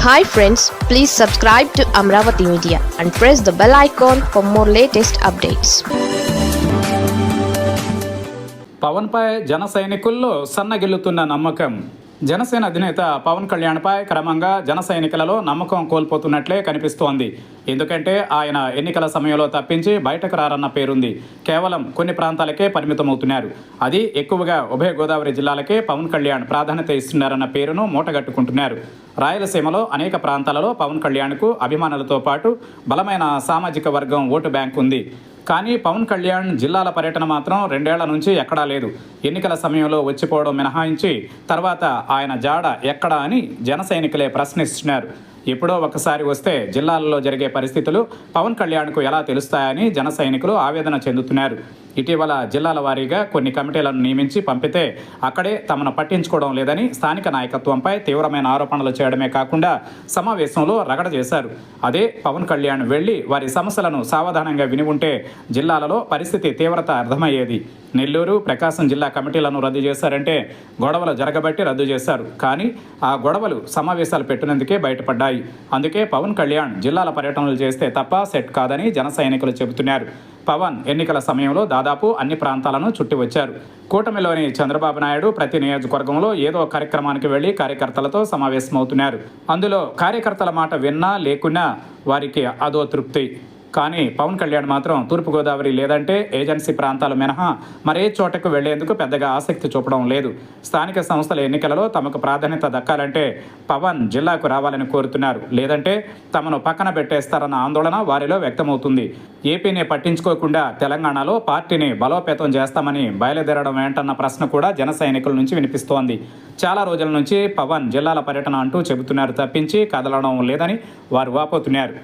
Hi friends, please subscribe to Amravati Media and press the bell icon for more latest updates. Pawan పై జన సైనికుల్లో సన్నగిల్లుతున్న నమ్మకం. జనసేన అధినేత పవన్ కళ్యాణ్పై క్రమంగా జన సైనికులలో నమ్మకం కోల్పోతున్నట్లే కనిపిస్తోంది. ఎందుకంటే ఆయన ఎన్నికల సమయంలో తప్పించి బయటకు రారన్న పేరుంది. కేవలం కొన్ని ప్రాంతాలకే పరిమితమవుతున్నారు. అది ఎక్కువగా ఉభయ గోదావరి జిల్లాలకే పవన్ కళ్యాణ్ ప్రాధాన్యత ఇస్తున్నారన్న పేరును మూటగట్టుకుంటున్నారు. రాయలసీమలో అనేక ప్రాంతాలలో పవన్ కళ్యాణ్కు అభిమానులతో పాటు బలమైన సామాజిక వర్గం ఓటు బ్యాంక్ ఉంది. కానీ పవన్ కళ్యాణ్ జిల్లాల పర్యటన మాత్రం 2 ఏళ్ల నుంచి ఎక్కడా లేదు. ఎన్నికల సమయంలో వచ్చిపోవడం మినహాయించి తర్వాత ఆయన జాడ ఎక్కడా అని జన సైనికులే ప్రశ్నిస్తున్నారు. ఎప్పుడో ఒకసారి వస్తే జిల్లాలలో జరిగే పరిస్థితులు పవన్ కళ్యాణ్కు ఎలా తెలుస్తాయని జన సైనికులు ఆవేదన చెందుతున్నారు. ఇటీవల జిల్లాల వారీగా కొన్ని కమిటీలను నియమించి పంపితే అక్కడే తమను పట్టించుకోవడం లేదని స్థానిక నాయకత్వంపై తీవ్రమైన ఆరోపణలు చేయడమే కాకుండా సమావేశంలో రగడ చేశారు. అదే పవన్ కళ్యాణ్ వెళ్లి వారి సమస్యలను సావధానంగా విని ఉంటే జిల్లాలలో పరిస్థితి తీవ్రత అర్థమయ్యేది. నెల్లూరు, ప్రకాశం జిల్లా కమిటీలను రద్దు చేశారంటే గొడవలు జరగబట్టి రద్దు చేశారు. కానీ ఆ గొడవలు సమావేశాలు పెట్టినందుకే బయటపడ్డాయి. అందుకే పవన్ కళ్యాణ్ జిల్లాల పర్యటనలు చేస్తే తప్ప సెట్ కాదని జన సైనికులు చెబుతున్నారు. పవన్ ఎన్నికల సమయంలో దాదాపు అన్ని ప్రాంతాలను చుట్టి వచ్చారు. కూటమిలోని చంద్రబాబు నాయుడు ప్రతి నియోజకవర్గంలో ఏదో కార్యక్రమానికి వెళ్లి కార్యకర్తలతో సమావేశమవుతున్నారు. అందులో కార్యకర్తల మాట విన్నా లేకున్నా వారికి అదో తృప్తి. కానీ పవన్ కళ్యాణ్ మాత్రం తూర్పుగోదావరి లేదంటే ఏజెన్సీ ప్రాంతాలు మినహా మరే చోటకు వెళ్లేందుకు పెద్దగా ఆసక్తి చూపడం లేదు. స్థానిక సంస్థల ఎన్నికలలో తమకు ప్రాధాన్యత దక్కాలంటే పవన్ జిల్లాకు రావాలని కోరుతున్నారు. లేదంటే తమను పక్కన పెట్టేస్తారన్న ఆందోళన వారిలో వ్యక్తమవుతుంది. ఏపీని పట్టించుకోకుండా తెలంగాణలో పార్టీని బలోపేతం చేస్తామని బయలుదేరడం ఏంటన్న ప్రశ్న కూడా జన సైనికుల నుంచి వినిపిస్తోంది. చాలా రోజుల నుంచి పవన్ జిల్లాల పర్యటన అంటూ చెబుతున్నారు తప్పించి కదలడం లేదని వారు వాపోతున్నారు.